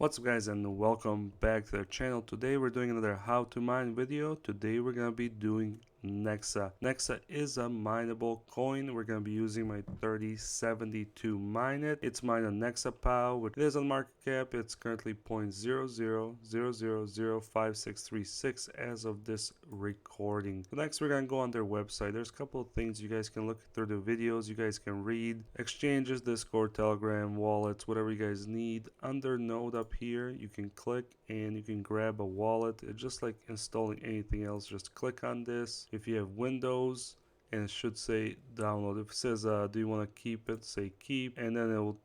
What's up guys, and welcome back to the channel. Today we're doing another how to mine video. Today we're gonna be doing Nexa. Nexa is a mineable coin. We're gonna be using my 3070 to mine it. It's mined on Nexa POW, which is on market cap. It's currently 0.00005636 as of this recording. So next we're gonna go on their website. There's a couple of things you guys can look through the videos. You guys can read exchanges, Discord, Telegram, wallets, whatever you guys need. Under node up here, you can click and you can grab a wallet. It's just like installing anything else. Just click on this. If you have Windows, and it should say download. If it says do you want to keep it, say keep, and then it will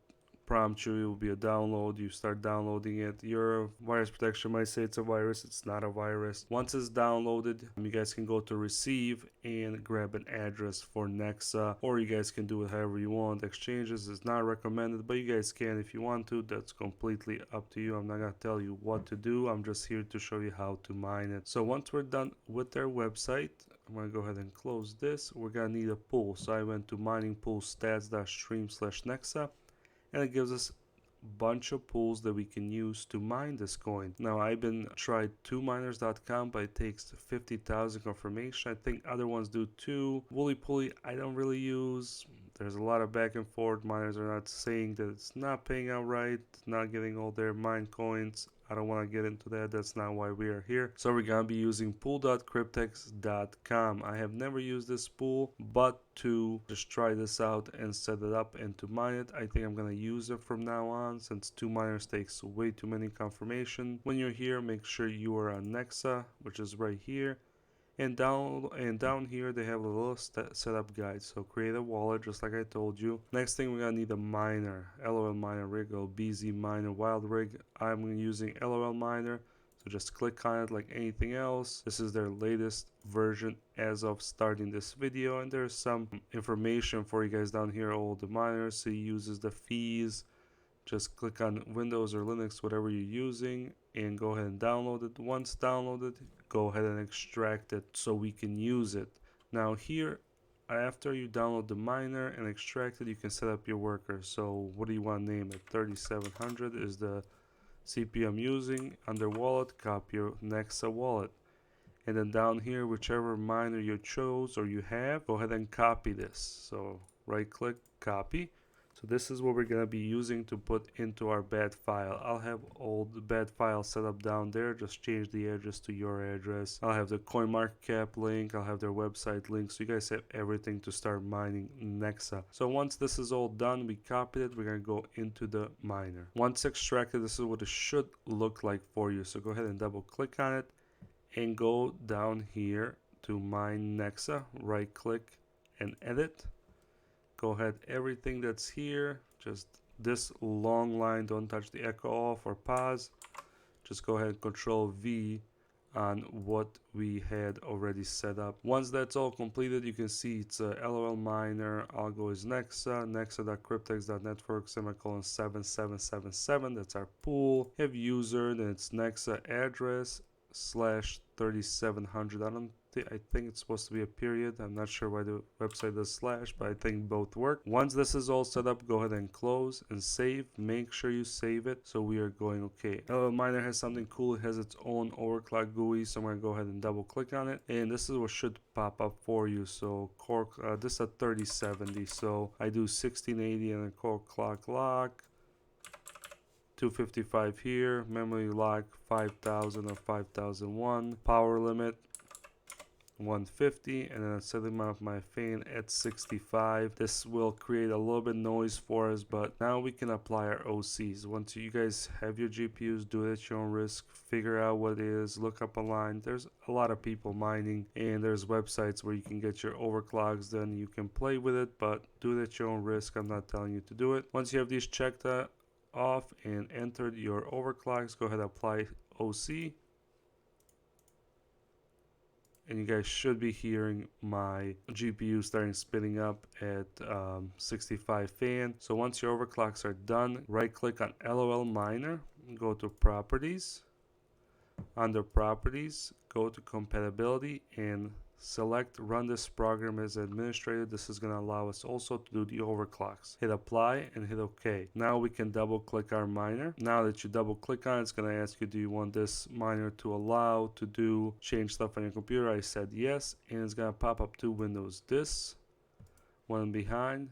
prompt you. It will be a download. You start downloading it. Your virus protection might say it's a virus. It's not a virus. Once it's downloaded, you guys can go to receive and grab an address for Nexa, or you guys can do it however you want. Exchanges is not recommended, but you guys can if you want to. That's completely up to you. I'm not gonna tell you what to do. I'm just here to show you how to mine it. So once we're done with their website, I'm gonna go ahead and close this. We're gonna need a pool. So I went to miningpoolstats.stream/nexa, and it gives us a bunch of pools that we can use to mine this coin. Now I've been tried tominers.com, but it takes 50,000 confirmation. I think other ones do too. Wooly Pooly I don't really use. There's a lot of back and forth. Miners are not saying that it's not paying out right, not getting all their mine coins. I don't want to get into that. That's not why we are here. So we're going to be using pool.kryptex.com. I have never used this pool, but to just try this out and set it up and to mine it, I think I'm going to use it from now on, since 2Miners takes way too many confirmation. When you're here, make sure you are on Nexa, which is right here. And down here they have a little setup guide. So create a wallet just like I told you. Next thing, we're gonna need a miner. lolMiner rig or BZ miner wild rig. I'm using lolMiner, so just click on it like anything else. This is their latest version as of starting this video, and there's some information for you guys down here. All the miners, so he uses the fees. Just click on Windows or Linux, whatever you're using, and go ahead and download it. Once downloaded, go ahead and extract it so we can use it. Now here, after you download the miner and extract it, you can set up your worker. So what do you want to name it? 3700 is the CPU I'm using. Under wallet, copy your Nexa wallet. And then down here, whichever miner you chose or you have, go ahead and copy this. So right click, copy. So this is what we're going to be using to put into our bad file. I'll have all the bad files set up down there. Just change the address to your address. I'll have the CoinMarketCap link. I'll have their website link. So you guys have everything to start mining Nexa. So once this is all done, we copied it. We're going to go into the miner. Once extracted, this is what it should look like for you. So go ahead and double click on it and go down here to Mine Nexa. Right click and edit. Go ahead, everything that's here, just this long line, don't touch the echo off or pause. Just go ahead and Control V on what we had already set up. Once that's all completed, you can see it's a lolMiner, algo is Nexa, nexa.kryptex.network, semicolon 7777, that's our pool. Have user, then it's Nexa address / 3700. I think it's supposed to be a period. I'm not sure why the website does /, but I think both work. Once this is all set up, go ahead and close and save. Make sure you save it. So we are going okay. lolMiner has something cool. It has its own overclock GUI. So I'm going to go ahead and double click on it. And this is what should pop up for you. So core, this is a 3070. So I do 1680 and a core clock lock. 255 here. Memory lock 5000 or 5001. Power limit 150, and then I'm setting up my fan at 65. This will create a little bit noise for us, but now we can apply our OCs. Once you guys have your GPUs, do it at your own risk. Figure out what it is, look up online. There's a lot of people mining, and there's websites where you can get your overclocks. Then you can play with it, but do it at your own risk. I'm not telling you to do it. Once you have these checked off and entered your overclocks, go ahead and apply OC. And you guys should be hearing my GPU starting spinning up at 65 fan. So once your overclocks are done, right click on lolMiner, go to properties. Under properties, go to compatibility and select run this program as administrator. This is going to allow us also to do the overclocks. Hit apply and hit OK. Now we can double click our miner. Now that you double click on it, it's going to ask you, do you want this miner to allow to do change stuff on your computer? I said yes, and it's going to pop up two windows, this one behind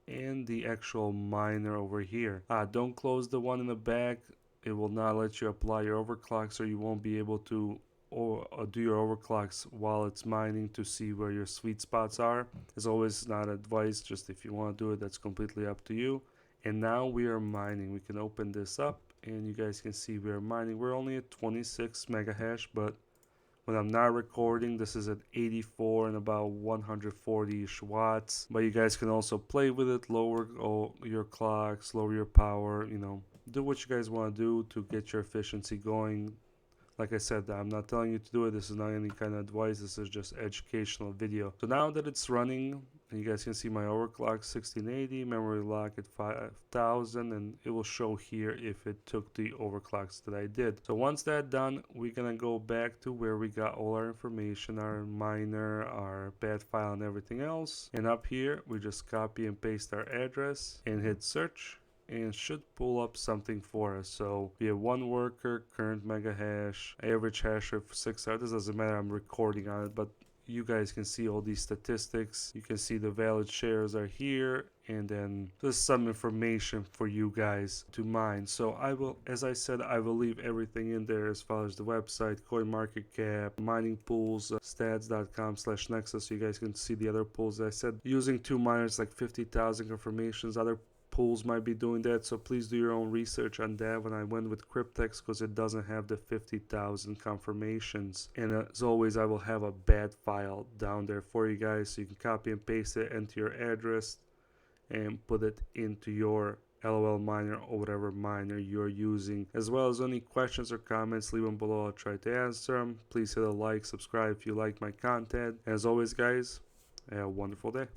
and the actual miner over here. Don't close the one in the back. It will not let you apply your overclocks, or you won't be able to or do your overclocks while it's mining to see where your sweet spots are. As always, not advice, just if you want to do it, that's completely up to you. And now we are mining. We can open this up and you guys can see we are mining. We're only at 26 mega hash, but when I'm not recording, this is at 84 and about 140-ish watts. But you guys can also play with it, lower your clocks, lower your power, you know, do what you guys want to do to get your efficiency going. Like I said, I'm not telling you to do it. This is not any kind of advice. This is just educational video. So now that it's running, you guys can see my overclock 1680, memory lock at 5000, and it will show here if it took the overclocks that I did. So once that's done, we're gonna go back to where we got all our information, our miner, our pad file, and everything else. And up here, we just copy and paste our address and hit search, and should pull up something for us. So we have one worker, current mega hash, average hash rate for 6 hours. This doesn't matter, I'm recording on it, but you guys can see all these statistics. You can see the valid shares are here, and then there's some information for you guys to mine. So I will, as I said, I will leave everything in there as far as the website, CoinMarketCap, mining pools, stats.com/nexa, so you guys can see the other pools. I said using two miners like 50,000 confirmations. Other pools might be doing that, so please do your own research on that. When I went with Cryptex, because it doesn't have the 50,000 confirmations, and as always, I will have a bad file down there for you guys, so you can copy and paste it into your address and put it into your lolMiner or whatever miner you're using. As well as any questions or comments, leave them below. I'll try to answer them. Please hit a like, subscribe if you like my content. As always, guys, have a wonderful day.